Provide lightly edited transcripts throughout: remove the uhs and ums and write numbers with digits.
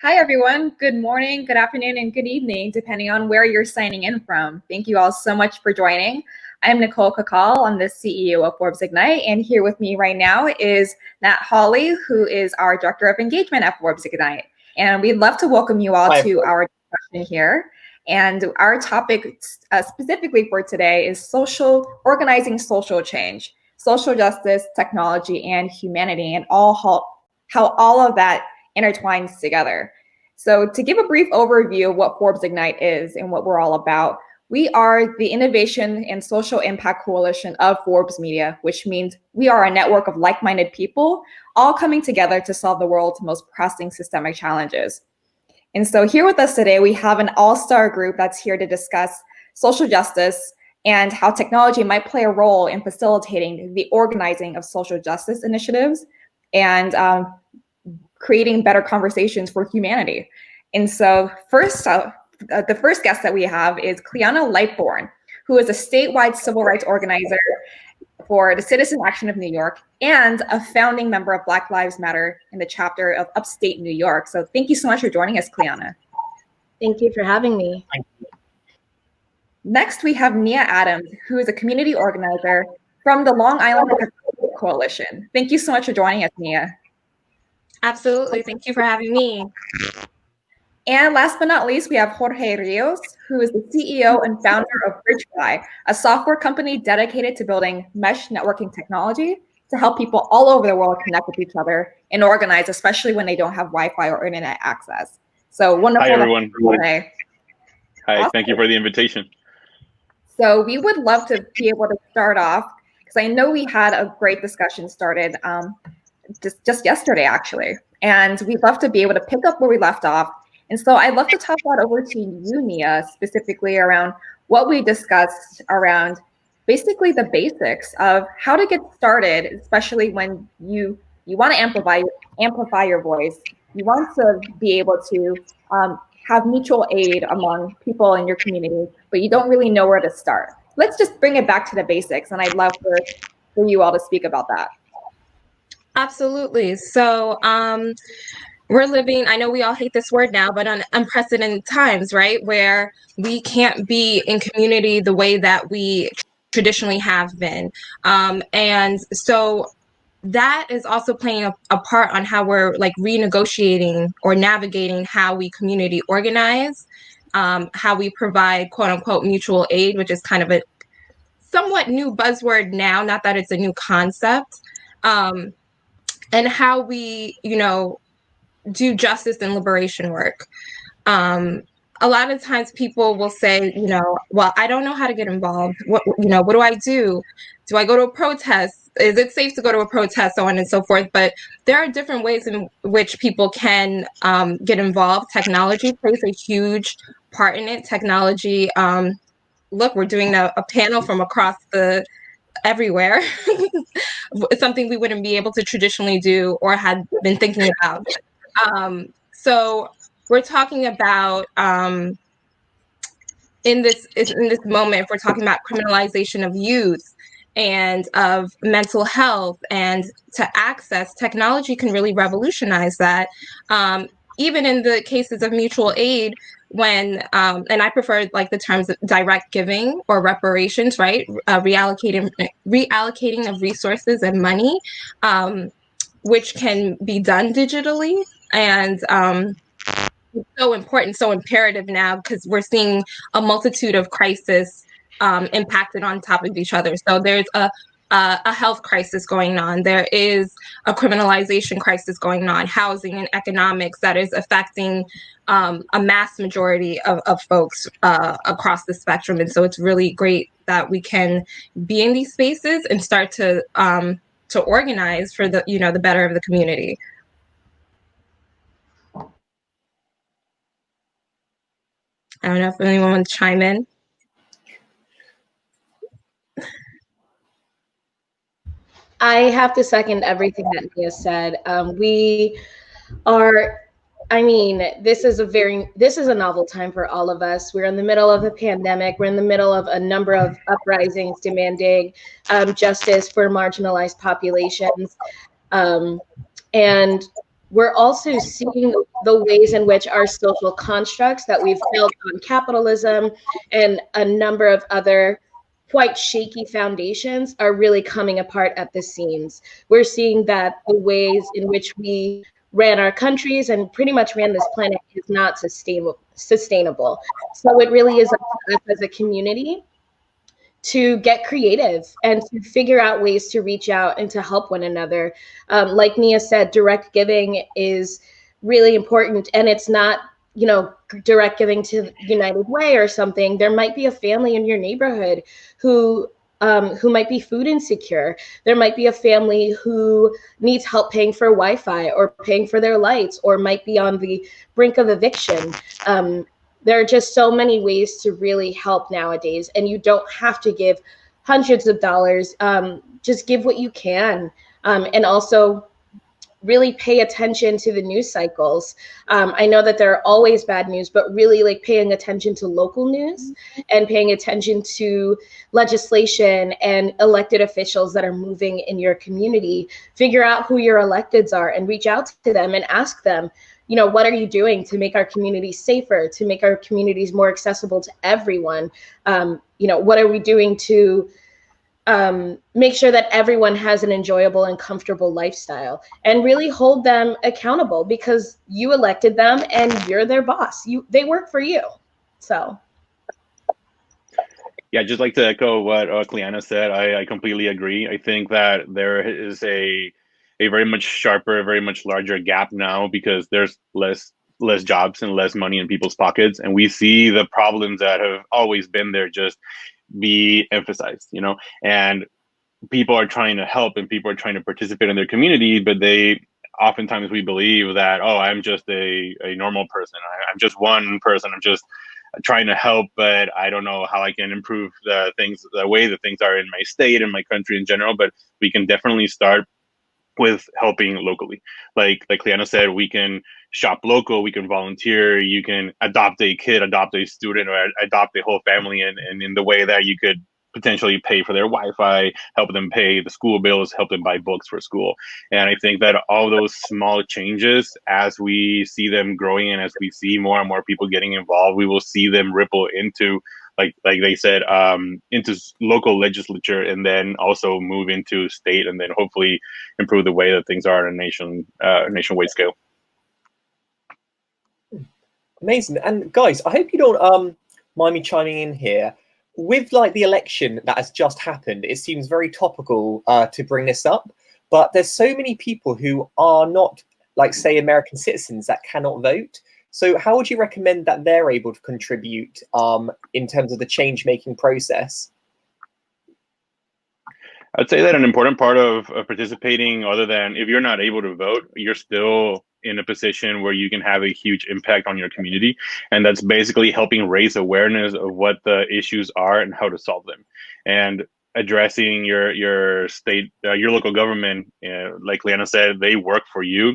Hi, everyone. Good morning, good afternoon, and good evening, depending on where you're signing in from. Thank you all so much for joining. I'm Nicole Kakal. I'm the CEO of Forbes Ignite, and here with me right now is Nat Hawley, who is our Director of Engagement at Forbes Ignite. And we'd love to welcome you all to our discussion here. And our topic specifically for today is organizing social change, social justice, technology, and humanity, and how all of that intertwines together. So to give a brief overview of what Forbes Ignite is and what we're all about, we are the Innovation and Social Impact Coalition of Forbes Media, which means we are a network of like-minded people all coming together to solve the world's most pressing systemic challenges. And so here with us today, we have an all-star group that's here to discuss social justice and how technology might play a role in facilitating the organizing of social justice initiatives and creating better conversations for humanity. And so the first guest that we have is Clyanna Lightbourn, who is a statewide civil rights organizer for the Citizen Action of New York and a founding member of Black Lives Matter in the chapter of Upstate New York. So thank you so much for joining us, Clyanna. Thank you for having me. Next, we have Nia Adams, who is a community organizer from the Long Island Coalition. Thank you so much for joining us, Nia. Absolutely. Thank you for having me. And last but not least, we have Jorge Rios, who is the CEO and founder of Bridgefy, a software company dedicated to building mesh networking technology to help people all over the world connect with each other and organize, especially when they don't have Wi-Fi or internet access. So wonderful. Hi, everyone. Hi, awesome. Thank you for the invitation. So we would love to be able to start off, because I know we had a great discussion started just yesterday, actually. And we'd love to be able to pick up where we left off. And so I'd love to toss that over to you, Nia, specifically around what we discussed around basically the basics of how to get started, especially when you want to amplify your voice. You want to be able to have mutual aid among people in your community, but you don't really know where to start. Let's just bring it back to the basics. And I'd love for you all to speak about that. Absolutely. So we're living, I know we all hate this word now, but on unprecedented times, right? Where we can't be in community the way that we traditionally have been. And so that is also playing a part on how we're like renegotiating or navigating how we community organize, how we provide quote unquote mutual aid, which is kind of a somewhat new buzzword now, not that it's a new concept. And how we, do justice and liberation work. A lot of times people will say, well, I don't know how to get involved. What do I do? Do I go to a protest? Is it safe to go to a protest? So on and so forth. But there are different ways in which people can get involved. Technology plays a huge part in it. Technology, look, we're doing a panel from across everywhere. It's something we wouldn't be able to traditionally do or had been thinking about. So we're talking about in this moment, if we're talking about criminalization of youth and of mental health and to access, technology can really revolutionize that. Even in the cases of mutual aid, when and I prefer like the terms of direct giving or reparations, right? Reallocating of resources and money, which can be done digitally. And it's so important, so imperative now because we're seeing a multitude of crises impacted on top of each other. So there's a health crisis going on. There is a criminalization crisis going on, housing and economics that is affecting a mass majority of folks across the spectrum. And so it's really great that we can be in these spaces and start to organize for the the better of the community. I don't know if anyone wants to chime in. I have to second everything that Nia said. We are, this is a novel time for all of us. We're in the middle of a pandemic. We're in the middle of a number of uprisings demanding justice for marginalized populations. And we're also seeing the ways in which our social constructs that we've built on capitalism and a number of other quite shaky foundations are really coming apart at the seams. We're seeing that the ways in which we ran our countries and pretty much ran this planet is not sustainable. So it really is up to us as a community to get creative and to figure out ways to reach out and to help one another. Like Nia said, direct giving is really important, and it's not, you know, direct giving to United Way or something. There might be a family in your neighborhood who might be food insecure. There might be a family who needs help paying for Wi-Fi or paying for their lights, or might be on the brink of eviction. There are just so many ways to really help nowadays, and you don't have to give hundreds of dollars. Just give what you can, and also really pay attention to the news cycles. I know that there are always bad news, but really like paying attention to local news and paying attention to legislation and elected officials that are moving in your community. Figure out who your electeds are and reach out to them and ask them, you know, what are you doing to make our communities safer, to make our communities more accessible to everyone? You know, what are we doing to make sure that everyone has an enjoyable and comfortable lifestyle, and really hold them accountable, because you elected them and you're their boss. They work for you. So. Yeah, just like to echo what Clyanna said. I completely agree. I think that there is a very much sharper, very much larger gap now, because there's less jobs and less money in people's pockets, and we see the problems that have always been there just be emphasized, you know, and people are trying to help and people are trying to participate in their community, but oftentimes we believe that, oh, I'm just a normal person. I'm just one person. I'm just trying to help, but I don't know how I can improve the way that things are in my state and my country in general. But we can definitely start with helping locally. Like Clyanna said, we can shop local, we can volunteer, you can adopt a kid, adopt a student, or adopt a whole family, and in the way that you could potentially pay for their Wi-Fi, help them pay the school bills, help them buy books for school. And I think that all those small changes, as we see them growing and as we see more and more people getting involved, we will see them ripple into, like they said, into local legislature, and then also move into state, and then hopefully improve the way that things are on a nationwide scale. Amazing. And guys, I hope you don't mind me chiming in here. With like the election that has just happened, it seems very topical to bring this up, but there's so many people who are not, like, say, American citizens that cannot vote. So how would you recommend that they're able to contribute in terms of the change-making process? I'd say that an important part of participating, other than if you're not able to vote, you're still in a position where you can have a huge impact on your community. And that's basically helping raise awareness of what the issues are and how to solve them. And addressing your state, your local government, like Clyanna said, they work for you.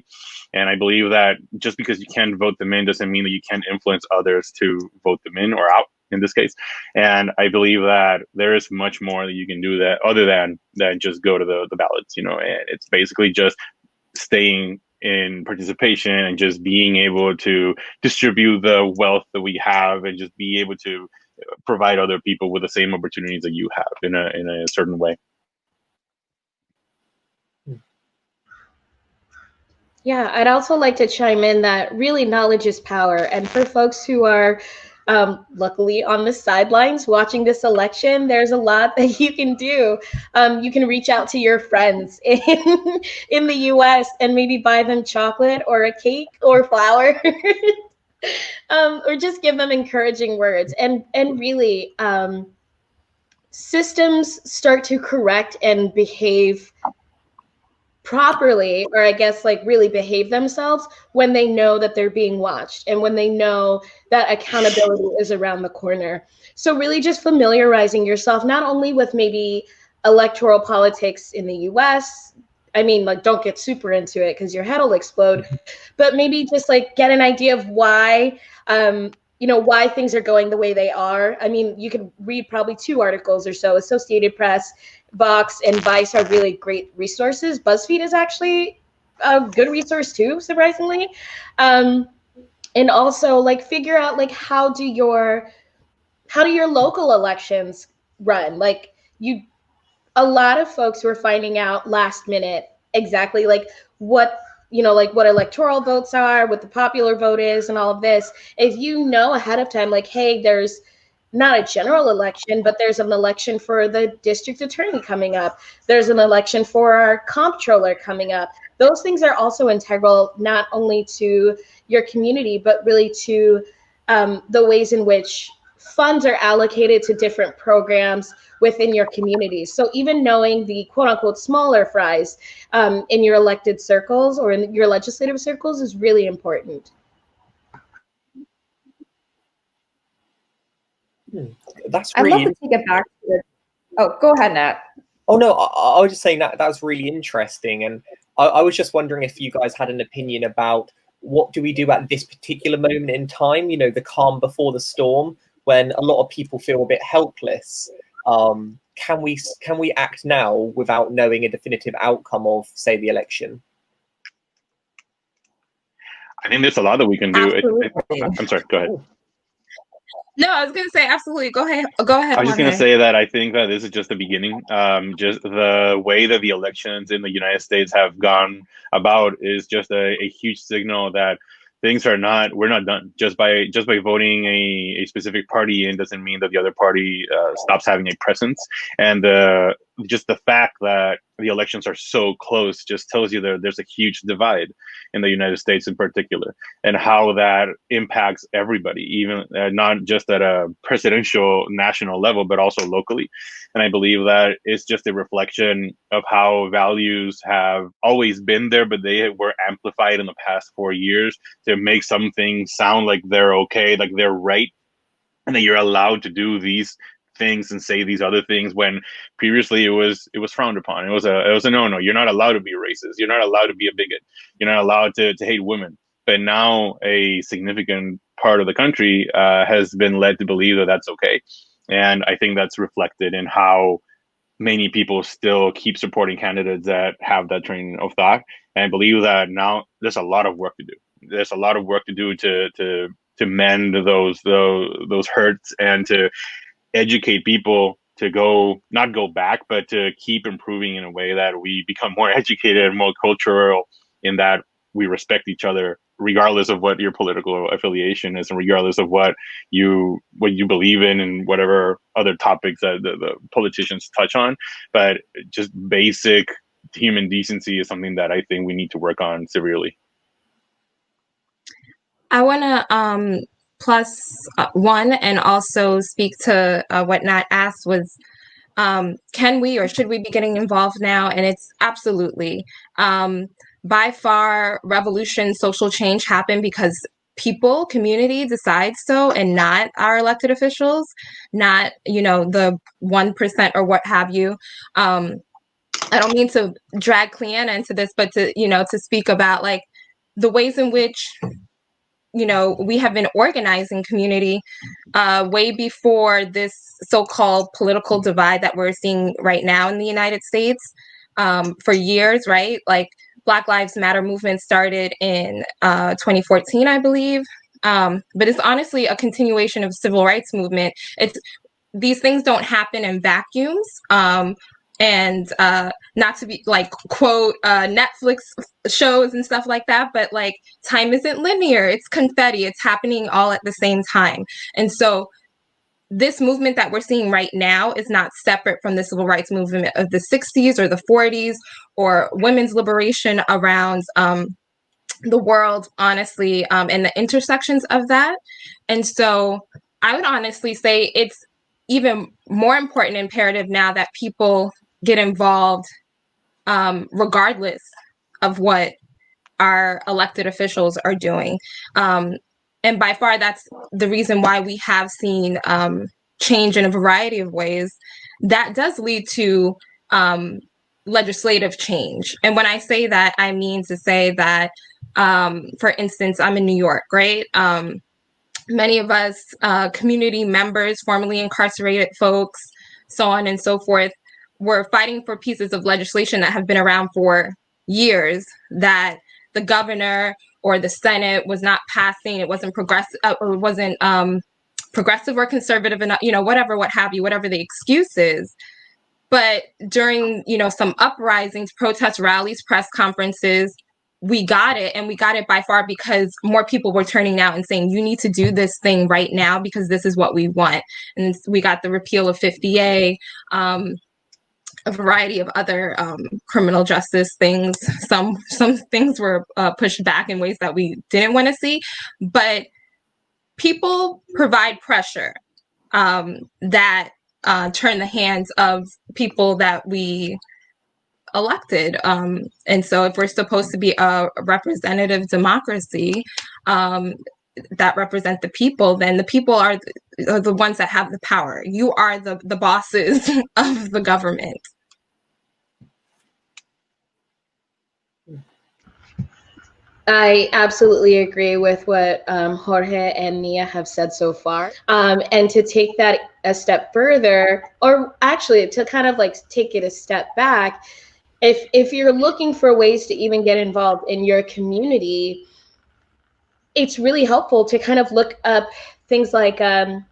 And I believe that just because you can't vote them in doesn't mean that you can't influence others to vote them in or out, in this case. And I believe that there is much more that you can do that other than just go to the ballots, you know. And it's basically just staying in participation and just being able to distribute the wealth that we have, and just be able to provide other people with the same opportunities that you have in a certain way. Yeah, I'd also like to chime in that really knowledge is power. And for folks who are luckily on the sidelines watching this election, there's a lot that you can do. You can reach out to your friends in the US and maybe buy them chocolate or a cake or flour. Or just give them encouraging words. And really, systems start to correct and behave properly, or I guess like really behave themselves, when they know that they're being watched and when they know that accountability is around the corner. So really just familiarizing yourself not only with maybe electoral politics in the US, I mean, like, don't get super into it because your head will explode, but maybe just like get an idea of why, why things are going the way they are. I mean, you could read probably 2 articles or so. Associated Press, Vox, and Vice are really great resources. BuzzFeed is actually a good resource too, surprisingly. And also like figure out like how do your local elections run? Like a lot of folks were finding out last minute exactly like what like what electoral votes are, what the popular vote is, and all of this. If you know ahead of time, like, hey, there's not a general election, but there's an election for the district attorney coming up. There's an election for our comptroller coming up. Those things are also integral, not only to your community, but really to the ways in which funds are allocated to different programs within your community. So even knowing the quote unquote smaller fries in your elected circles or in your legislative circles is really important. That's I'd really love to take it back to the. Oh, go ahead, Nat. Oh no, I was just saying that was really interesting, and I was just wondering if you guys had an opinion about what do we do at this particular moment in time, you know, the calm before the storm, when a lot of people feel a bit helpless. Can we act now without knowing a definitive outcome of, say, the election? I think there's a lot that we can do. I'm sorry, go ahead. No, I was going to say absolutely. Go ahead. Go ahead. I was just going to say that I think that this is just the beginning. Just the way that the elections in the United States have gone about is just a huge signal that things are not. We're not done just by voting a specific party in doesn't mean that the other party stops having a presence. And just the fact that the elections are so close just tells you that there's a huge divide in the United States in particular, and how that impacts everybody, even not just at a presidential national level, but also locally. And I believe that it's just a reflection of how values have always been there, but they were amplified in the past 4 years to make some things sound like they're okay, like they're right, and that you're allowed to do these things and say these other things when previously it was frowned upon. It was a no. You're not allowed to be racist. You're not allowed to be a bigot. You're not allowed to hate women. But now a significant part of the country has been led to believe that that's okay. And I think that's reflected in how many people still keep supporting candidates that have that train of thought. And I believe that now there's a lot of work to do. There's a lot of work to do to mend those hurts and to educate people to not go back, but to keep improving in a way that we become more educated and more cultural, in that we respect each other regardless of what your political affiliation is and regardless of what you believe in and whatever other topics that the politicians touch on. But just basic human decency is something that I think we need to work on severely. I want to plus one and also speak to what Nat asked was, can we or should we be getting involved now? And it's absolutely. By far, revolution, social change happen because people, community decides so, and not our elected officials, not, the 1% or what have you. I don't mean to drag Clyanna into this, but to speak about like the ways in which we have been organizing community way before this so-called political divide that we're seeing right now in the United States for years, right? Like Black Lives Matter movement started in 2014, I believe. But it's honestly a continuation of civil rights movement. These things don't happen in vacuums. And not to be like quote Netflix shows and stuff like that, but like time isn't linear. It's confetti. It's happening all at the same time. And so this movement that we're seeing right now is not separate from the civil rights movement of the 60s or the 40s or women's liberation around the world, honestly, and the intersections of that. And so I would honestly say it's even more important imperative now that people get involved regardless of what our elected officials are doing. And by far, that's the reason why we have seen change in a variety of ways. That does lead to legislative change. And when I say that, I mean to say that, for instance, I'm in New York, right? Many of us, community members, formerly incarcerated folks, so on and so forth, were fighting for pieces of legislation that have been around for years that the governor or the Senate was not passing, it wasn't progressive, or it wasn't progressive or conservative enough, whatever, what have you, whatever the excuse is. But during, some uprisings, protests, rallies, press conferences, we got it, and we got it by far because more people were turning out and saying, you need to do this thing right now because this is what we want. And we got the repeal of 50A, a variety of other criminal justice things. Some things were pushed back in ways that we didn't want to see, but people provide pressure that turn the hands of people that we elected. And so if we're supposed to be a representative democracy that represent the people, then the people are the ones that have the power. You are the bosses of the government. I absolutely agree with what Jorge and Nia have said so far. And to take that a step further, or actually to kind of like take it a step back, if you're looking for ways to even get involved in your community, it's really helpful to kind of look up things like active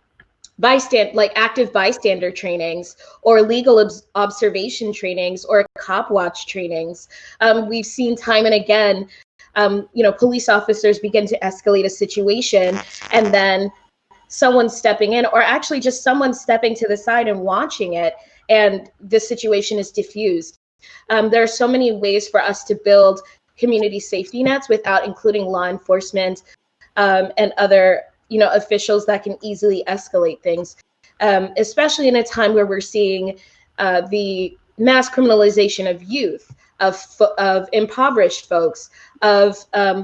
bystander trainings or legal observation trainings or cop watch trainings. We've seen time and again, police officers begin to escalate a situation and then someone stepping in, or actually just someone stepping to the side and watching it, and the situation is diffused. There are so many ways for us to build community safety nets without including law enforcement and other officials that can easily escalate things, especially in a time where we're seeing the mass criminalization of youth, of impoverished folks, of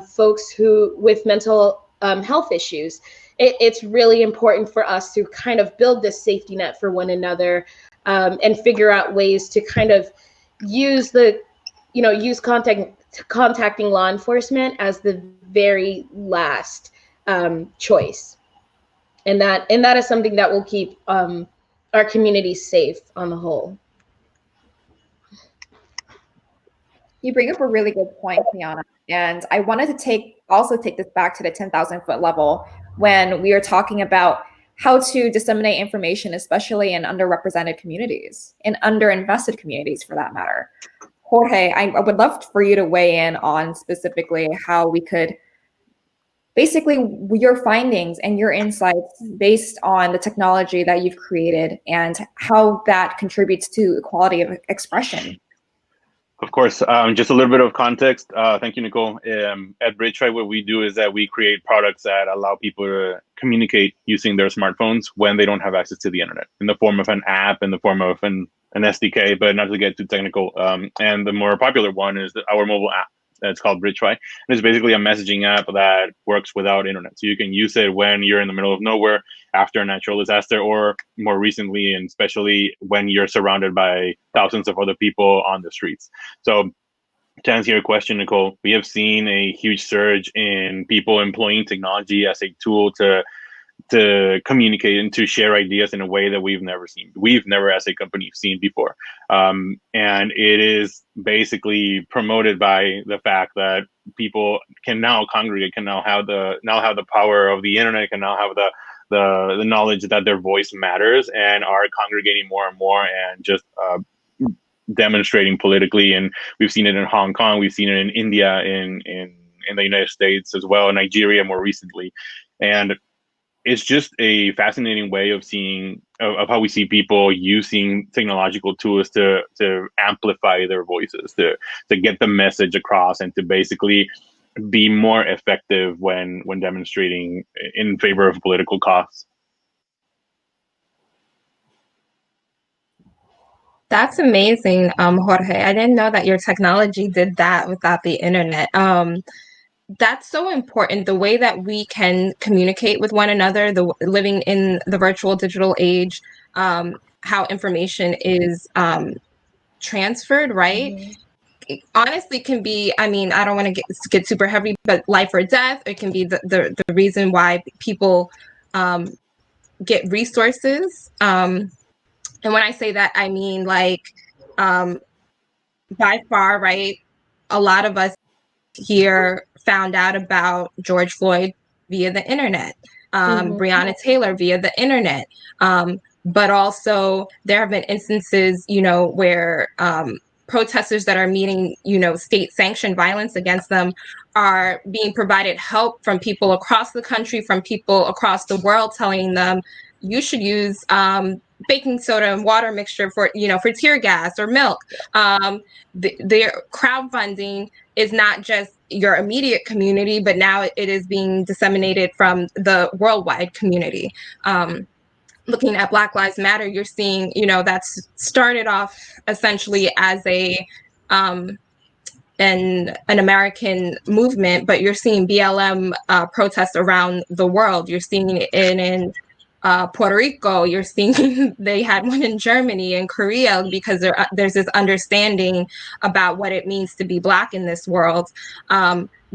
folks who with mental health issues. It's really important for us to kind of build this safety net for one another and figure out ways to kind of use contacting law enforcement as the very last choice. And that is something that will keep our community safe on the whole. You bring up a really good point, Clyanna, and I wanted to also take this back to the 10,000-foot level when we are talking about how to disseminate information, especially in underrepresented communities, in underinvested communities for that matter. Jorge, I would love for you to weigh in on specifically how we could, basically your findings and your insights based on the technology that you've created and how that contributes to equality of expression. Of course, just a little bit of context. Thank you, Nicole. At Bridgefy, what we do is that we create products that allow people to communicate using their smartphones when they don't have access to the internet, in the form of an app, in the form of an SDK, but not to get too technical. And the more popular one is our mobile app. It's called Bridgefy. And it's basically a messaging app that works without internet. So you can use it when you're in the middle of nowhere after a natural disaster, or more recently, and especially when you're surrounded by thousands of other people on the streets. So to answer your question, Nicole, we have seen a huge surge in people employing technology as a tool to communicate and to share ideas in a way that we've never as a company seen before. And it is basically promoted by the fact that people can now congregate, can now have the power of the internet, can now have the knowledge that their voice matters, and are congregating more and more and just demonstrating politically. And we've seen it in Hong Kong, we've seen it in India, in the United States as well, Nigeria more recently. And it's just a fascinating way of seeing of how we see people using technological tools to amplify their voices, to get the message across, and to basically be more effective when demonstrating in favor of political cause. That's amazing, Jorge. I didn't know that your technology did that without the internet. That's so important, the way that we can communicate with one another, living in the virtual digital age, how information is transferred, right? Mm-hmm. It honestly can be, I mean, I don't want to get super heavy, but life or death. It can be the reason why people get resources. And when I say that, I mean like by far, right? a lot of us here found out about George Floyd via the internet, Breonna Taylor via the internet. But also there have been instances, where protesters that are meeting, state-sanctioned violence against them are being provided help from people across the country, from people across the world, telling them you should use baking soda and water mixture for tear gas or milk. Their crowdfunding is not just your immediate community, but now it is being disseminated from the worldwide community. Looking at Black Lives Matter, you're seeing, that's started off essentially as an American movement, but you're seeing BLM protests around the world. You're seeing it in Puerto Rico. You're seeing they had one in Germany and Korea, because there's this understanding about what it means to be Black in this world.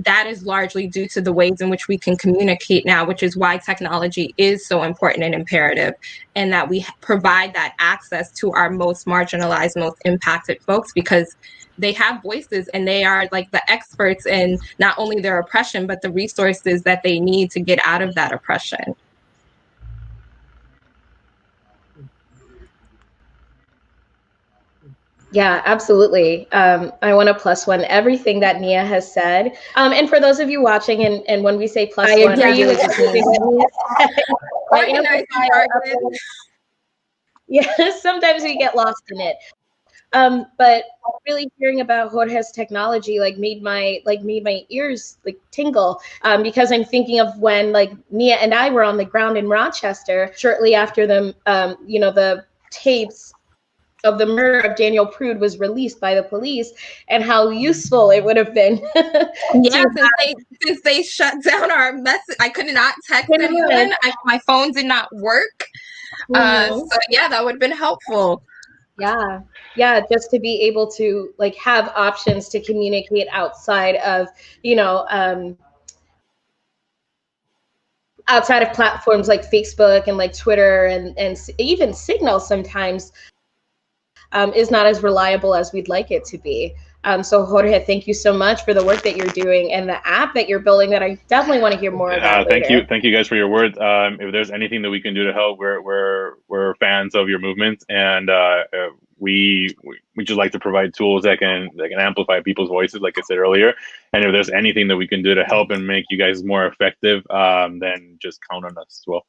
That is largely due to the ways in which we can communicate now, which is why technology is so important and imperative, and that we provide that access to our most marginalized, most impacted folks, because they have voices and they are like the experts in not only their oppression, but the resources that they need to get out of that oppression. Yeah, absolutely. I want to plus one everything that Nia has said. And for those of you watching, and when we say plus one, I really just mean yeah, sometimes we get lost in it. But really hearing about Jorge's technology made my ears tingle, because I'm thinking of when Nia and I were on the ground in Rochester shortly after the tapes of the murder of Daniel Prude was released by the police, and how useful it would have been. Yeah, since they shut down our message, I could not text anyone. My phone did not work. So yeah, that would have been helpful. Yeah, just to be able to have options to communicate outside of outside of platforms like Facebook and Twitter and even Signal sometimes is not as reliable as we'd like it to be. So Jorge, thank you so much for the work that you're doing and the app that you're building that I definitely want to hear more about later. Thank you guys for your words. If there's anything that we can do to help, we're fans of your movement, and we just like to provide tools that can amplify people's voices, like I said earlier. And if there's anything that we can do to help and make you guys more effective, then just count on us as well.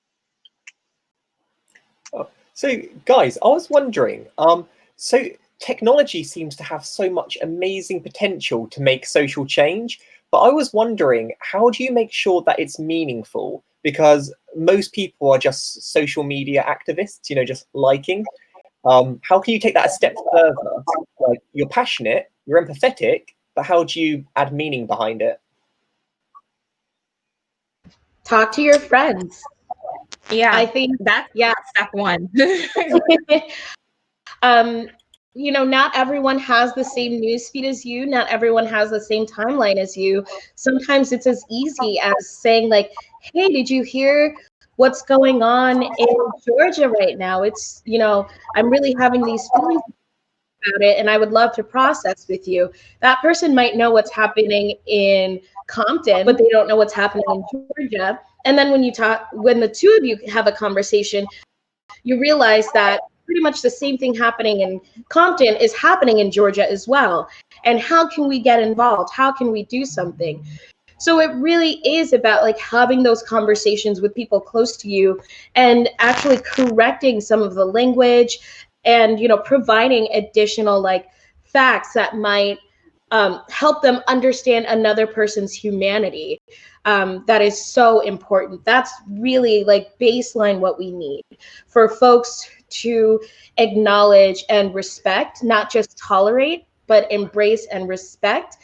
So guys, I was wondering, so technology seems to have so much amazing potential to make social change, but I was wondering, how do you make sure that it's meaningful? Because most people are just social media activists, just liking. How can you take that a step further? You're passionate, you're empathetic, but how do you add meaning behind it? Talk to your friends. Yeah, I think that's step one. Not everyone has the same newsfeed as you. Not everyone has the same timeline as you. Sometimes it's as easy as saying hey, did you hear what's going on in Georgia right now? It's, I'm really having these feelings about it, and I would love to process with you. That person might know what's happening in Compton, but they don't know what's happening in Georgia. And then when the two of you have a conversation, you realize that pretty much the same thing happening in Compton is happening in Georgia as well. And how can we get involved? How can we do something? So it really is about having those conversations with people close to you and actually correcting some of the language and, providing additional facts that might help them understand another person's humanity. That is so important. That's really baseline what we need for folks to acknowledge and respect, not just tolerate, but embrace and respect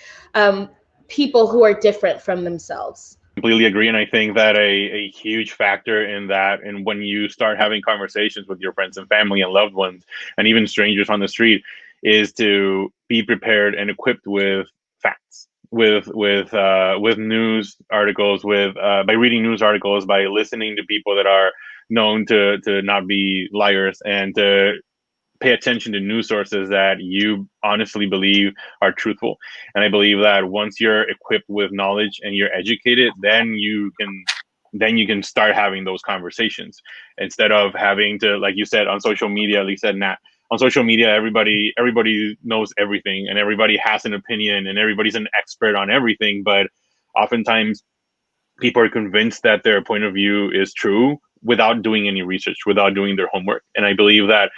people who are different from themselves. Completely agree. And I think that a huge factor in that, and when you start having conversations with your friends and family and loved ones, and even strangers on the street, is to be prepared and equipped with facts, with news articles, by reading news articles, by listening to people that are known to not be liars, and to pay attention to news sources that you honestly believe are truthful. And I believe that once you're equipped with knowledge and you're educated, then you can start having those conversations instead of having to, like you said, on social media, at least said Nat, on social media, everybody knows everything and everybody has an opinion and everybody's an expert on everything. But oftentimes people are convinced that their point of view is true without doing any research, without doing their homework. And I believe that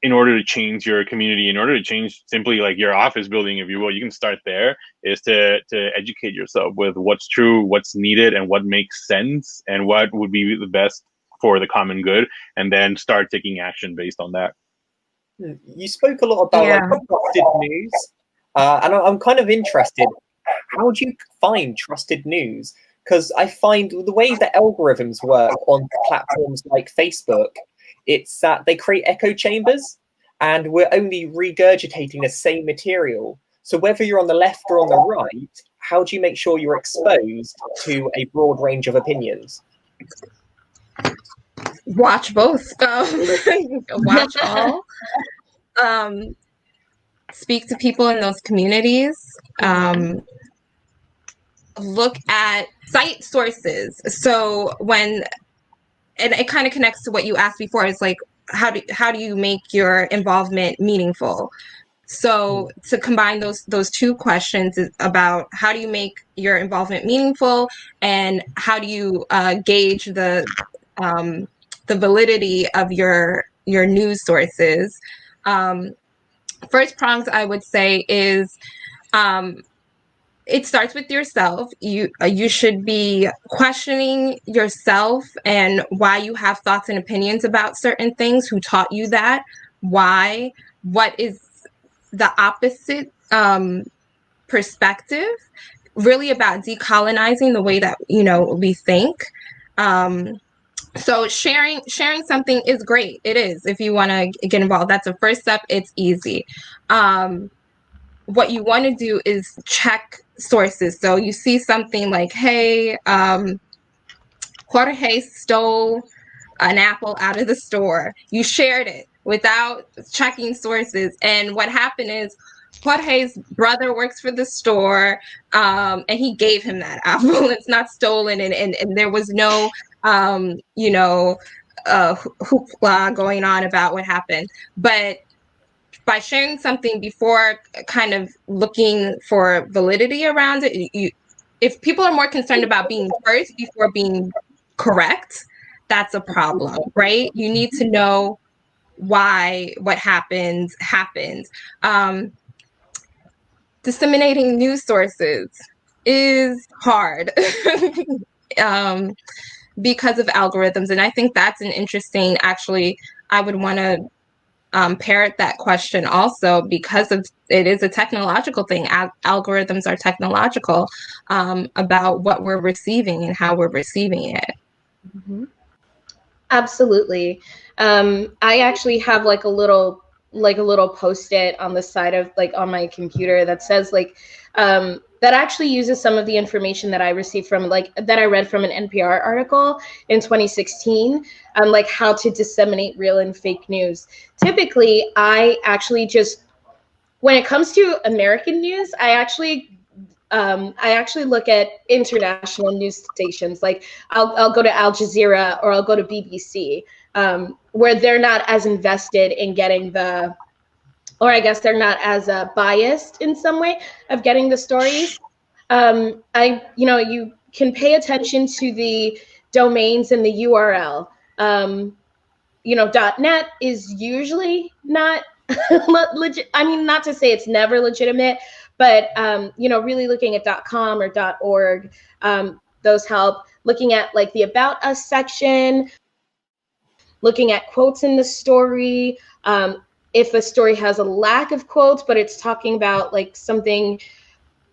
in order to change your community, in order to change simply like your office building, if you will, you can start there, is to educate yourself with what's true, what's needed, and what makes sense, and what would be the best for the common good, and then start taking action based on that. You spoke a lot about like trusted news, and I'm kind of interested. How do you find trusted news? Because I find the way that algorithms work on platforms like Facebook, it's that they create echo chambers, and we're only regurgitating the same material. So whether you're on the left or on the right, how do you make sure you're exposed to a broad range of opinions? Watch both. Watch all. Speak to people in those communities. Look at cite sources. So and it kind of connects to what you asked before. It's like, how do you make your involvement meaningful? So to combine those two questions is about how do you make your involvement meaningful, and how do you gauge the validity of your news sources. First prongs I would say is it starts with yourself. You should be questioning yourself and why you have thoughts and opinions about certain things, who taught you that, why, what is the opposite perspective, really about decolonizing the way that we think. So sharing something is great. It is. If you want to get involved, that's the first step. It's easy. What you want to do is check sources. So you see something like, hey, Jorge stole an apple out of the store. You shared it without checking sources. And what happened is Jorge's brother works for the store, and he gave him that apple. It's not stolen, and there was no hoopla going on about what happened. But by sharing something before kind of looking for validity around it, if people are more concerned about being first before being correct, that's a problem, right? You need to know why what happens. Disseminating news sources is hard because of algorithms. And I think that's an interesting, actually, I would want to parrot that question also, because it is a technological thing. Algorithms are technological, about what we're receiving and how we're receiving it. Mm-hmm. Absolutely. I actually have like a little post-it on the side of on my computer that says that actually uses some of the information that I received from that I read from an NPR article in 2016 on how to disseminate real and fake news. Typically, I actually just, when it comes to American news, I actually look at international news stations. I'll go to Al Jazeera or I'll go to BBC, where they're not as invested in getting or I guess they're not as biased in some way of getting the stories. You can pay attention to the domains and the URL. .net is usually not legit. I mean, not to say it's never legitimate, but really looking at .com or .org, those help. Looking at the About Us section, looking at quotes in the story. If a story has a lack of quotes, but it's talking about something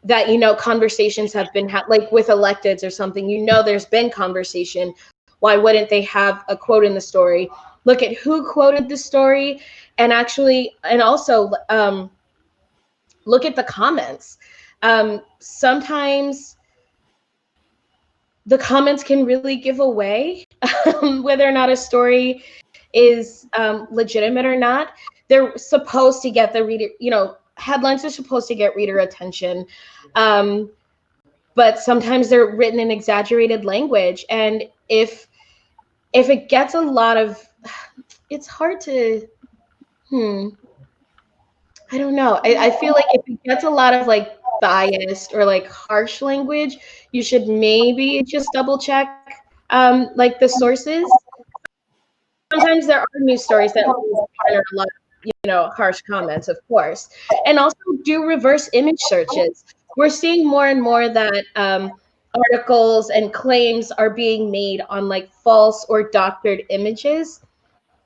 that conversations have been with electeds or something, there's been conversation. Why wouldn't they have a quote in the story? Look at who quoted the story, and also look at the comments. Sometimes the comments can really give away whether or not a story is legitimate or not. They're supposed to get the reader, headlines are supposed to get reader attention. But sometimes they're written in exaggerated language. And if it gets a lot of, it's hard to, I don't know. I feel like if it gets a lot of like biased or like harsh language, you should maybe just double check like the sources. Sometimes there are news stories that garner a lot of, harsh comments, of course. And also do reverse image searches. We're seeing more and more that articles and claims are being made on like false or doctored images.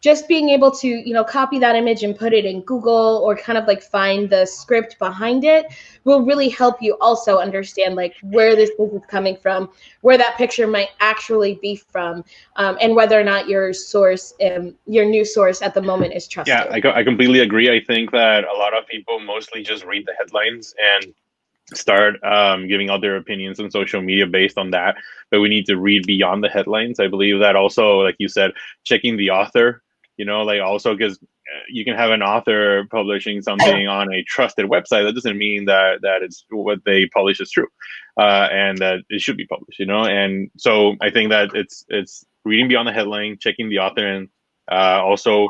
Just being able to, copy that image and put it in Google or kind of like find the script behind it will really help you also understand like where this is coming from, where that picture might actually be from, and whether or not your source, your news source at the moment is trusted. Yeah, I completely agree. I think that a lot of people mostly just read the headlines and start giving out their opinions on social media based on that. But we need to read beyond the headlines. I believe that also, like you said, checking the author, like also because you can have an author publishing something on a trusted website. That doesn't mean that it's what they publish is true, and that it should be published, And so I think that it's reading beyond the headline, checking the author, and also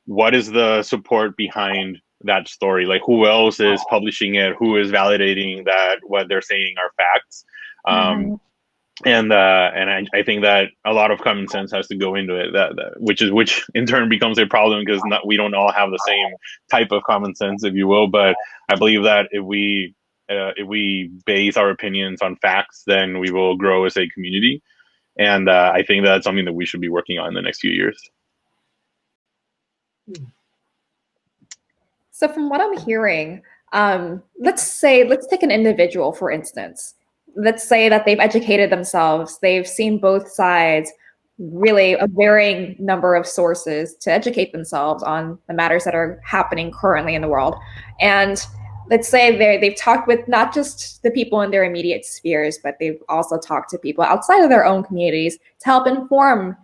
what is the support behind that story? Like who else is publishing it? Who is validating that what they're saying are facts? And I think that a lot of common sense has to go into it. Which in turn becomes a problem because we don't all have the same type of common sense, if you will. But I believe that if we base our opinions on facts, then we will grow as a community. And I think that's something that we should be working on in the next few years. So from what I'm hearing, let's take an individual, for instance. Let's say that they've educated themselves. They've seen both sides, really a varying number of sources to educate themselves on the matters that are happening currently in the world. And let's say they've talked with not just the people in their immediate spheres, but they've also talked to people outside of their own communities to help inform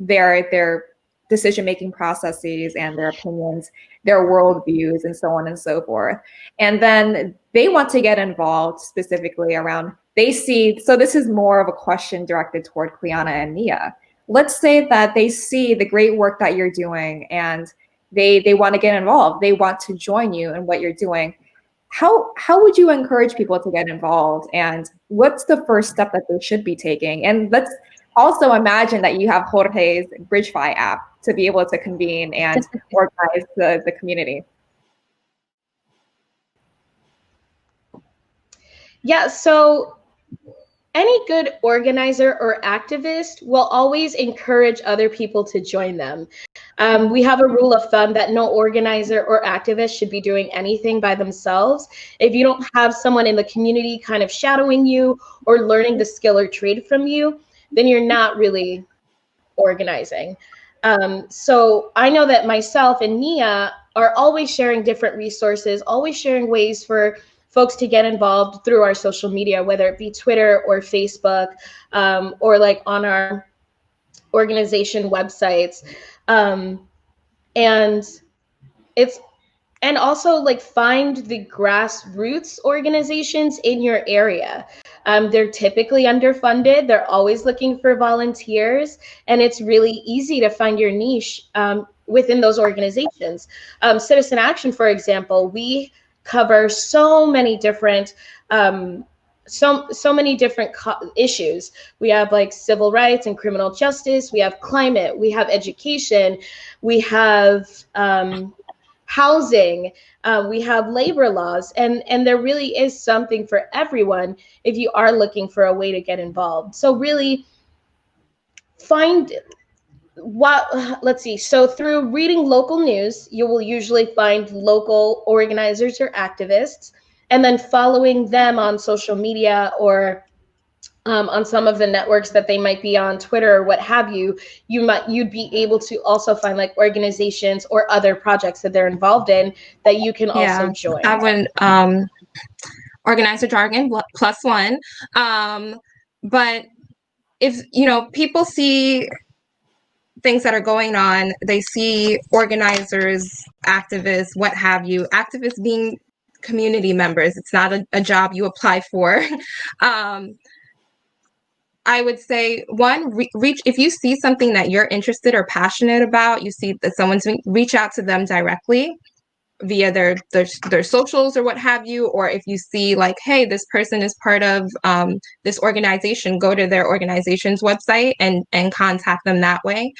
their decision-making processes and their opinions, their worldviews, and so on and so forth. And then they want to get involved specifically around, so this is more of a question directed toward Clyanna and Nia. Let's say that they see the great work that you're doing and they want to get involved. They want to join you in what you're doing. How would you encourage people to get involved? And what's the first step that they should be taking? And let's also imagine that you have Jorge's Bridgefy app to be able to convene and organize the community. Yeah, so any good organizer or activist will always encourage other people to join them. We have a rule of thumb that no organizer or activist should be doing anything by themselves. If you don't have someone in the community kind of shadowing you or learning the skill or trade from you, then you're not really organizing. So I know that myself and Nia are always sharing different resources, always sharing ways for folks to get involved through our social media, whether it be Twitter or Facebook, or like on our organization websites. And also like find the grassroots organizations in your area. They're typically underfunded. They're always looking for volunteers, and it's really easy to find your niche within those organizations. Citizen Action, for example, we cover so many different issues. We have like civil rights and criminal justice. We have climate. We have education. We have housing. We have labor laws, and there really is something for everyone if you are looking for a way to get involved. So really find so through reading local news, you will usually find local organizers or activists, and then following them on social media or on some of the networks that they might be on, Twitter or what have you, you'd be able to also find like organizations or other projects that they're involved in that you can also join. I would organizer jargon +1. But if people see things that are going on, they see organizers, activists, what have you, activists being community members. It's not a job you apply for. I would say, one, reach, if you see something that you're interested or passionate about, you see that someone's, reach out to them directly via their socials or what have you, or if you see like, hey, this person is part of this organization, go to their organization's website and contact them that way.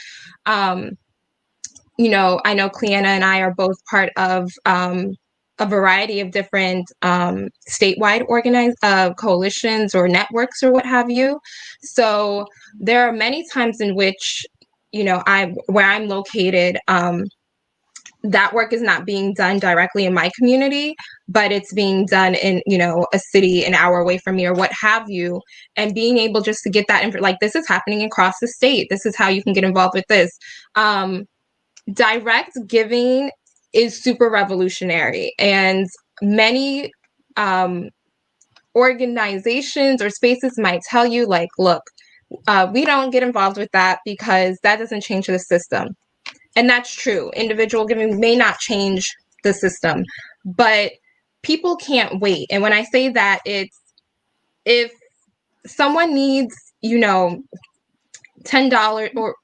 You know, I know Clyanna and I are both part of a variety of different statewide organized coalitions or networks or what have you. So there are many times in which, you know, where I'm located, that work is not being done directly in my community, but it's being done in, you know, a city an hour away from me or what have you. And being able just to get that, like, this is happening across the state. This is how you can get involved with this. Direct giving is super revolutionary. And many organizations or spaces might tell you, like, look, we don't get involved with that because that doesn't change the system. And that's true. Individual giving may not change the system, but people can't wait. And when I say that, it's if someone needs, you know, $10 or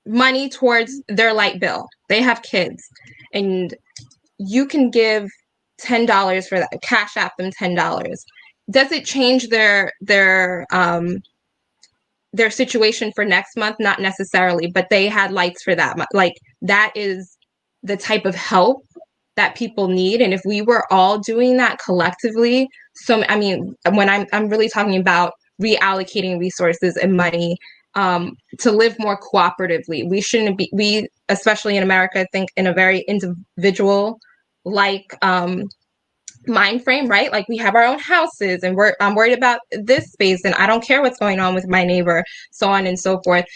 money towards their light bill, they have kids, and you can give $10 for that, cash app them $10. Does it change their situation for next month? Not necessarily, but they had lights for that month. Like, that is the type of help that people need. And if we were all doing that collectively, so I mean, when I'm really talking about reallocating resources and money to live more cooperatively. We shouldn't be, we, especially in America, think in a very individual like mind frame, right? Like, we have our own houses and I'm worried about this space and I don't care what's going on with my neighbor, so on and so forth,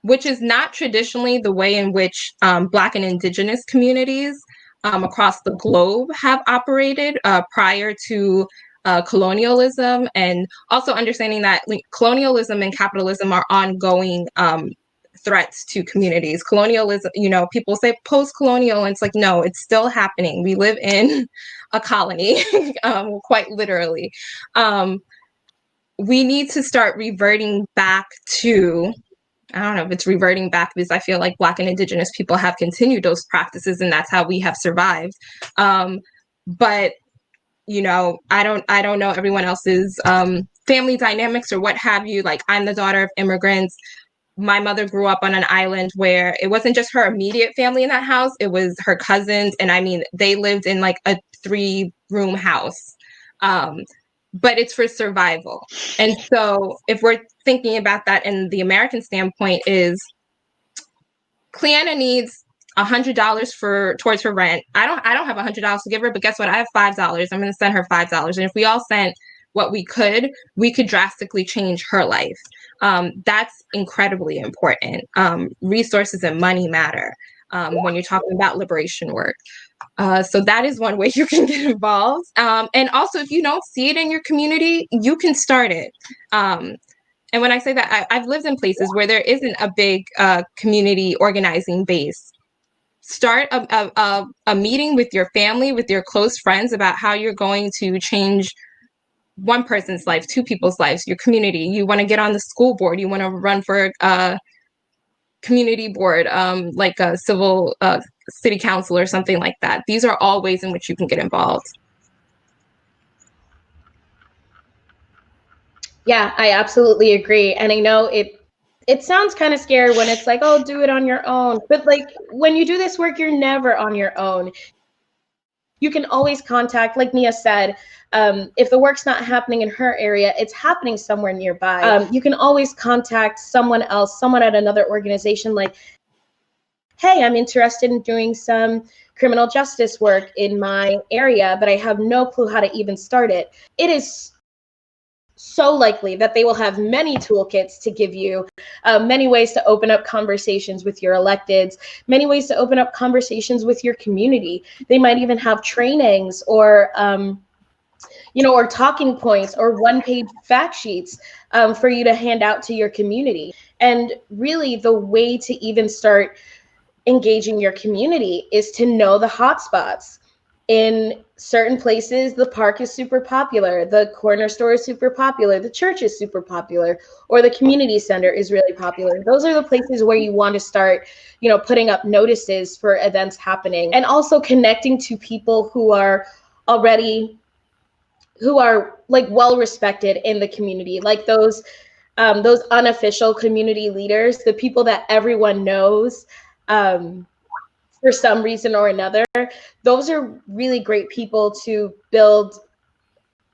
which is not traditionally the way in which Black and Indigenous communities across the globe have operated prior to colonialism, and also understanding that colonialism and capitalism are ongoing threats to communities. Colonialism, you know, people say post-colonial, and it's like, no, it's still happening. We live in a colony, quite literally. We need to start reverting back to, I don't know if it's reverting back, because I feel like Black and Indigenous people have continued those practices and that's how we have survived. But you know, I don't know everyone else's family dynamics or what have you. Like, I'm the daughter of immigrants. My mother grew up on an island where it wasn't just her immediate family in that house, it was her cousins. And I mean, they lived in like a 3-room house. But it's for survival. And so if we're thinking about that in the American standpoint, is Clyanna needs $100 towards her rent. I don't have $100 to give her, but guess what? I have $5. I'm going to send her $5. And if we all sent what we could drastically change her life. That's incredibly important. Resources and money matter when you're talking about liberation work. So that is one way you can get involved. And also, if you don't see it in your community, you can start it. And when I say that, I've lived in places where there isn't a big community organizing base. Start a meeting with your family, with your close friends, about how you're going to change one person's life, 2 people's lives, your community. You want to get on the school board. You want to run for a community board, like a civil city council or something like that. These are all ways in which you can get involved. Yeah, I absolutely agree. And I know it sounds kind of scary when it's like, oh, do it on your own. But like, when you do this work, you're never on your own. You can always contact, like Nia said, if the work's not happening in her area, it's happening somewhere nearby. You can always contact someone else, someone at another organization, like, hey, I'm interested in doing some criminal justice work in my area, but I have no clue how to even start it. It is so likely that they will have many toolkits to give you, many ways to open up conversations with your electeds, many ways to open up conversations with your community. They might even have trainings or, or talking points or one-page fact sheets for you to hand out to your community. And really the way to even start engaging your community is to know the hotspots. In certain places, the park is super popular, the corner store is super popular, the church is super popular, or the community center is really popular. Those are the places where you want to start, you know, putting up notices for events happening, and also connecting to people who are like well respected in the community, like those unofficial community leaders, the people that everyone knows for some reason or another. Those are really great people to build,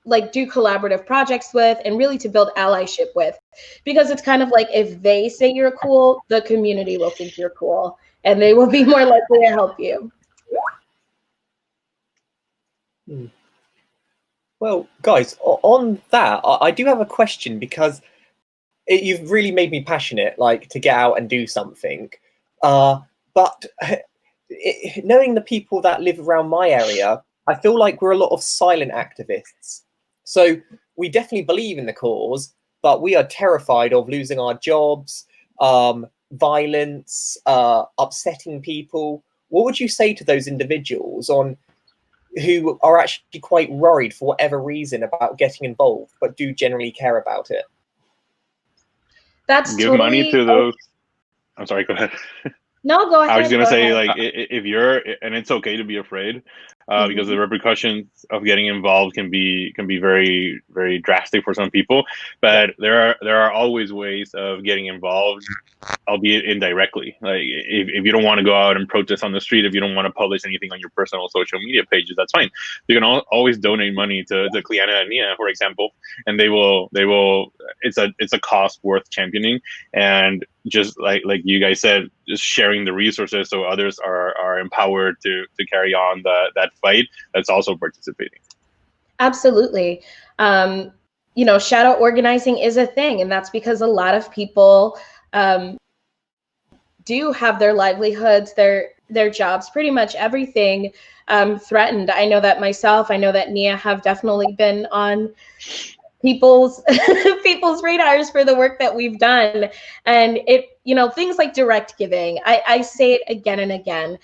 like do collaborative projects with, and really to build allyship with, because it's kind of like, if they say you're cool, the community will think you're cool, and they will be more likely to help you. Well, guys, on that, I do have a question, because you've really made me passionate, like, to get out and do something. But knowing the people that live around my area, I feel like we're a lot of silent activists. So we definitely believe in the cause, but we are terrified of losing our jobs, violence, upsetting people. What would you say to those individuals who are actually quite worried for whatever reason about getting involved, but do generally care about it? That's give money to those. I'm sorry, go ahead. No, go ahead. I was gonna say, ahead. like, if you're, and it's okay to be afraid, because the repercussions of getting involved can be very, very drastic for some people. But there are always ways of getting involved, albeit indirectly. Like, if you don't want to go out and protest on the street, if you don't want to publish anything on your personal social media pages, that's fine. You can always donate money to Clyanna and Nia, for example, and they will. It's a cause worth championing, and just like you guys said, just sharing the resources so others are empowered to carry on that fight. That's also participating. Absolutely. You know, shadow organizing is a thing, and that's because a lot of people do have their livelihoods, their jobs, pretty much everything threatened. I know that myself. I know that Nia have definitely been on people's radars for the work that we've done. And it, you know, things like direct giving, I say it again and again,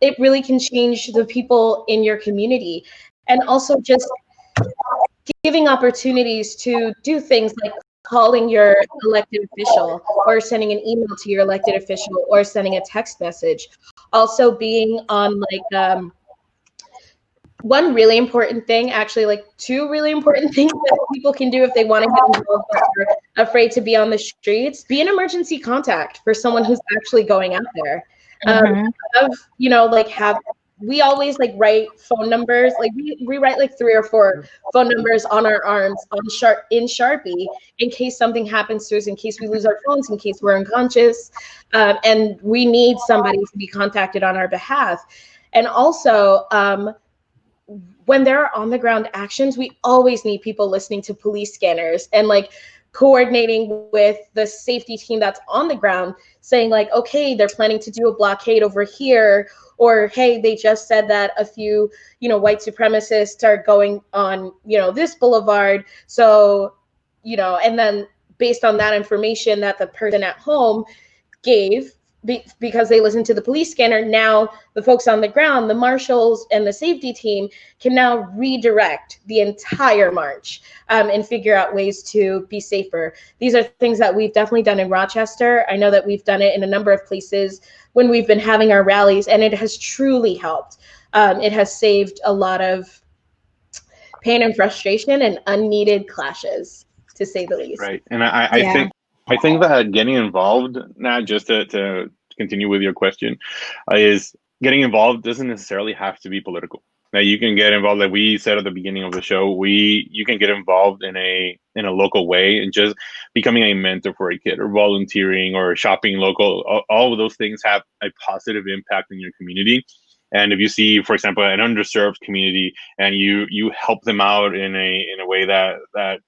it really can change the people in your community. And also just giving opportunities to do things like calling your elected official, or sending an email to your elected official, or sending a text message. Also being on like one really important thing, actually, like two really important things that people can do if they want to get involved but are afraid to be on the streets: be an emergency contact for someone who's actually going out there. You know, like we always like write phone numbers, like we write like 3 or 4 phone numbers on our arms in Sharpie, in case something happens to us, in case we lose our phones, in case we're unconscious, and we need somebody to be contacted on our behalf. And also, when there are on the ground actions, we always need people listening to police scanners and like coordinating with the safety team that's on the ground, saying like, okay, they're planning to do a blockade over here, or hey, they just said that a few, you know, white supremacists are going on, you know, this boulevard. So, you know, and then based on that information that the person at home gave, because they listened to the police scanner, now the folks on the ground, the marshals and the safety team, can now redirect the entire march and figure out ways to be safer. These are things that we've definitely done in Rochester. I know that we've done it in a number of places when we've been having our rallies, and it has truly helped. It has saved a lot of pain and frustration and unneeded clashes, to say the least. Right, and I think that getting involved, not just to continue with your question, is getting involved doesn't necessarily have to be political. Now, you can get involved, like we said at the beginning of the show, you can get involved in a local way, and just becoming a mentor for a kid, or volunteering, or shopping local. All of those things have a positive impact in your community. And if you see, for example, an underserved community, and you help them out in a way that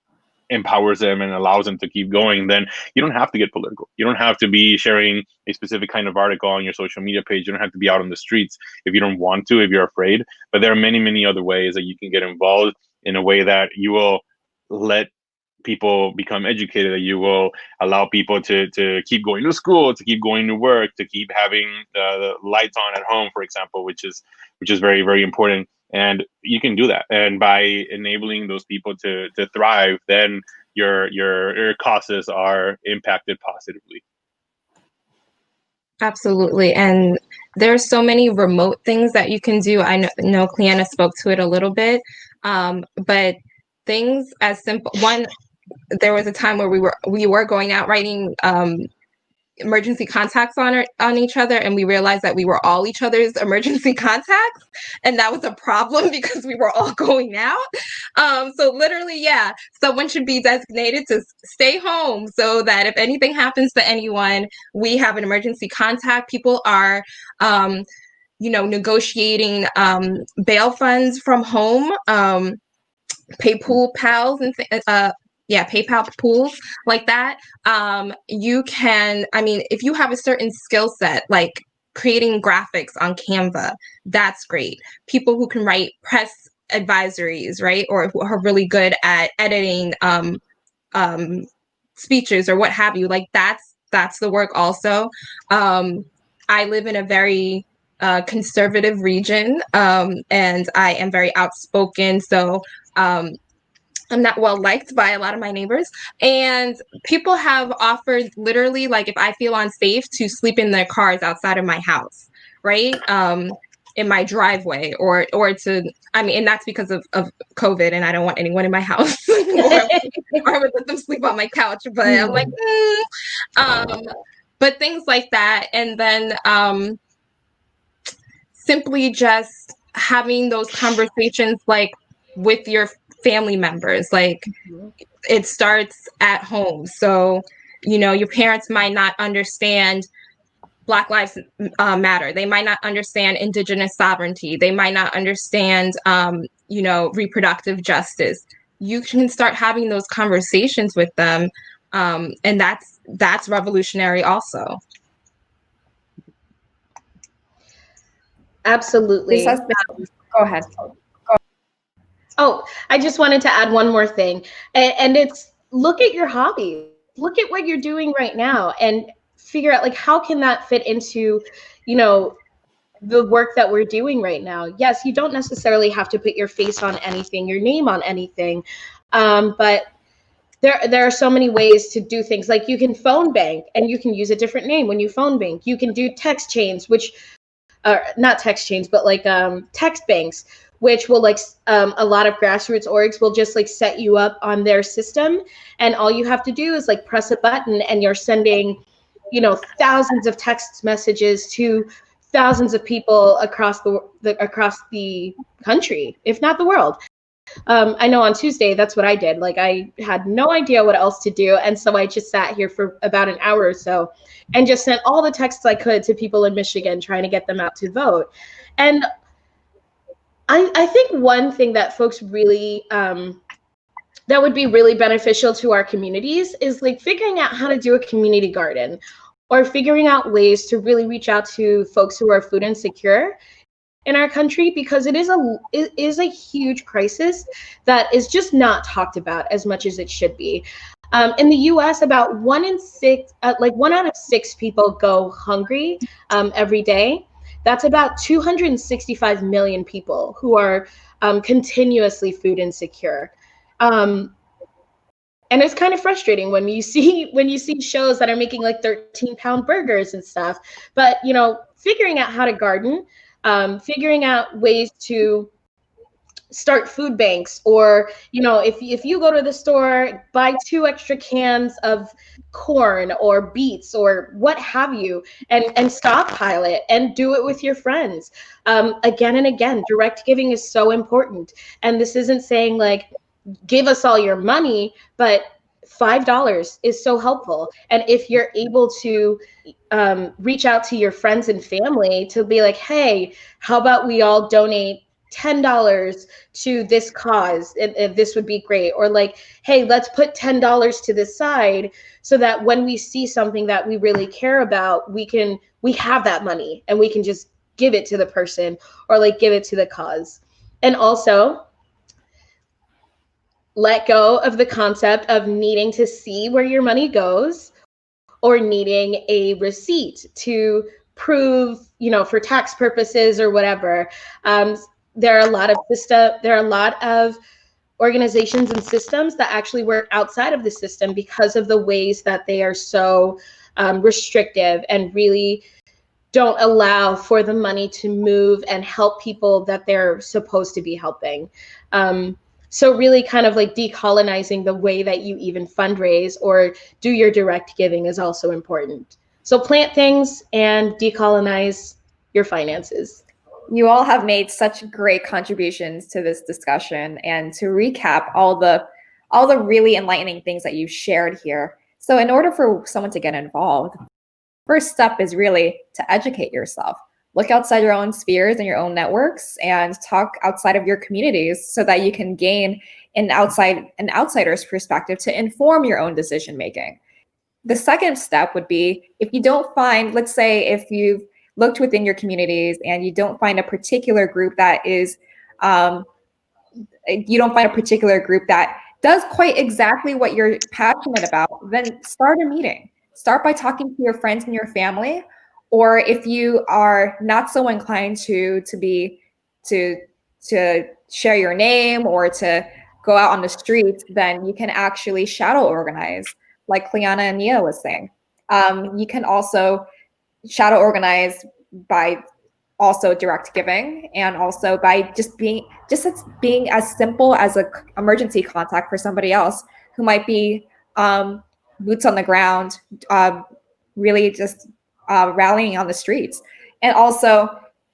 empowers them and allows them to keep going, then you don't have to get political. You don't have to be sharing a specific kind of article on your social media page. You don't have to be out on the streets if you don't want to, if you're afraid. But there are many, many other ways that you can get involved in a way that you will let people become educated, that you will allow people to keep going to school, to keep going to work, to keep having the lights on at home, for example, which is very, very important. And you can do that. And by enabling those people to thrive, then your causes are impacted positively. Absolutely. And there's so many remote things that you can do. I know Clyanna spoke to it a little bit, but things as simple. One, there was a time where we were going out writing emergency contacts on each other, and we realized that we were all each other's emergency contacts, and that was a problem because we were all going out. So literally, yeah, someone should be designated to stay home so that if anything happens to anyone, we have an emergency contact. People are negotiating bail funds from home, PayPal pals and PayPal pools like that. You can, if you have a certain skill set, like creating graphics on Canva, that's great. People who can write press advisories, right? Or who are really good at editing speeches or what have you, like that's the work also. I live in a very conservative region, and I am very outspoken. So I'm not well liked by a lot of my neighbors, and people have offered literally, like, if I feel unsafe, to sleep in their cars outside of my house, right? In my driveway, or to, and that's because of COVID, and I don't want anyone in my house, or I would let them sleep on my couch, but I'm like, but things like that. And then simply just having those conversations, like, with your family members, like, it starts at home. So, your parents might not understand Black Lives Matter. They might not understand Indigenous sovereignty. They might not understand, reproductive justice. You can start having those conversations with them, and that's revolutionary also. Absolutely. Go ahead. Oh, I just wanted to add one more thing, and it's, look at your hobby. Look at what you're doing right now and figure out, like, how can that fit into, the work that we're doing right now. Yes, you don't necessarily have to put your face on anything, your name on anything, but there are so many ways to do things. Like, you can phone bank, and you can use a different name when you phone bank. You can do text chains, which not text chains, but like text banks, which will, like, a lot of grassroots orgs will just, like, set you up on their system, and all you have to do is, like, press a button, and you're sending, thousands of text messages to thousands of people across the country, if not the world. I know on Tuesday, that's what I did. Like, I had no idea what else to do, and so I just sat here for about an hour or so and just sent all the texts I could to people in Michigan, trying to get them out to vote. And I think one thing that folks really, that would be really beneficial to our communities is, like, figuring out how to do a community garden, or figuring out ways to really reach out to folks who are food insecure in our country, because it is a huge crisis that is just not talked about as much as it should be. In the U.S., about 1 out of 6 people go hungry every day. That's about 265 million people who are continuously food insecure. And it's kind of frustrating when you see shows that are making, like, 13-pound burgers and stuff. But, figuring out how to garden, figuring out ways to start food banks, or, if you go to the store, buy 2 extra cans of corn or beets or what have you, and stockpile it and do it with your friends. Again and again, direct giving is so important. And this isn't saying, like, give us all your money, but $5 is so helpful. And if you're able to reach out to your friends and family to be like, hey, how about we all donate $10 to this cause, and this would be great. Or, like, hey, let's put $10 to the side so that when we see something that we really care about, we have that money and we can just give it to the person, or, like, give it to the cause. And also, let go of the concept of needing to see where your money goes or needing a receipt to prove, for tax purposes or whatever. There are a lot of organizations and systems that actually work outside of the system because of the ways that they are so restrictive and really don't allow for the money to move and help people that they're supposed to be helping. So really kind of like decolonizing the way that you even fundraise or do your direct giving is also important. So plant things and decolonize your finances. You all have made such great contributions to this discussion, and to recap all the really enlightening things that you shared here. So in order for someone to get involved, first step is really to educate yourself. Look outside your own spheres and your own networks and talk outside of your communities so that you can gain an outsider's perspective to inform your own decision making. The second step would be, if you don't find, let's say if you've looked within your communities and you don't find a particular group that does quite exactly what you're passionate about, then start a meeting. Start by talking to your friends and your family. Or if you are not so inclined to share your name or to go out on the streets, then you can actually shadow organize, like Clyanna and Nia was saying. You can also shadow organize by also direct giving, and also by just being as simple as an emergency contact for somebody else who might be boots on the ground, really just rallying on the streets. And also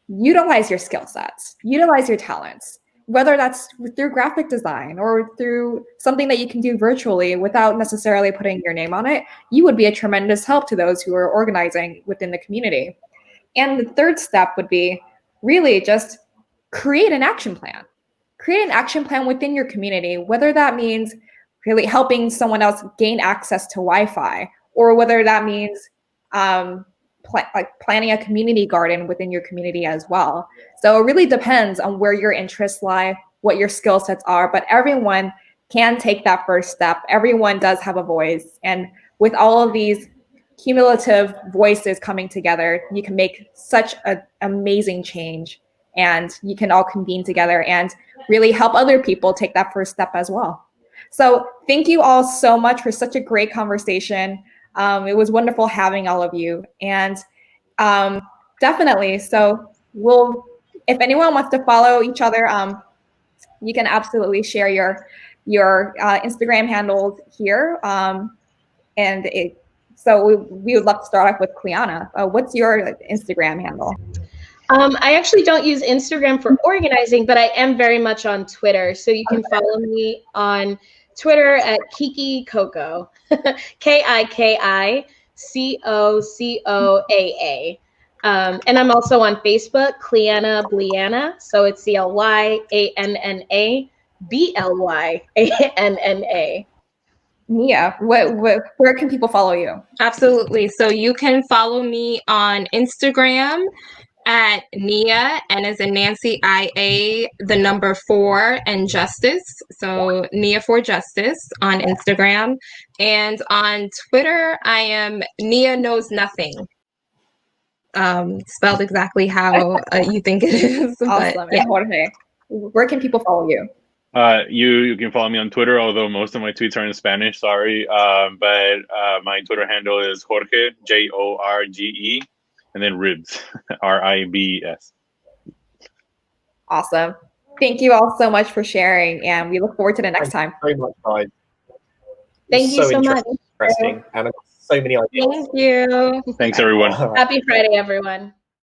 utilize your skill sets, utilize your talents, whether that's through graphic design or through something that you can do virtually without necessarily putting your name on it. You would be a tremendous help to those who are organizing within the community. And the third step would be really just create an action plan. Create an action plan within your community, whether that means really helping someone else gain access to Wi-Fi, or whether that means planning a community garden within your community as well. So it really depends on where your interests lie, what your skill sets are, but everyone can take that first step. Everyone does have a voice. And with all of these cumulative voices coming together, you can make such an amazing change, and you can all convene together and really help other people take that first step as well. So thank you all so much for such a great conversation. It was wonderful having all of you, and definitely. So if anyone wants to follow each other, you can absolutely share your Instagram handles here. So we would love to start off with Clyanna. What's your Instagram handle? I actually don't use Instagram for organizing, but I am very much on Twitter. So you can follow me on Twitter at Kiki Cocoa, KIKICOCOAA. And I'm also on Facebook, Clyanna Blyanna. So it's CLYANNA Nia, where can people follow you? Absolutely. So you can follow me on Instagram at Nia, N as in Nancy, IA, the number 4, and Justice. So Nia for Justice on Instagram. And on Twitter, I am Nia Knows Nothing. Spelled exactly how you think it is. Awesome. But, yeah. And Jorge, where can people follow you? You can follow me on Twitter, although most of my tweets are in Spanish, sorry. But my Twitter handle is Jorge, JORGE, and then Ribs, RIBS. Awesome. Thank you all so much for sharing, and we look forward to the next time. Very much, guys. Thank you so much. Interesting, and I've got so many ideas. Thank you. Thanks, everyone. Happy Friday, everyone.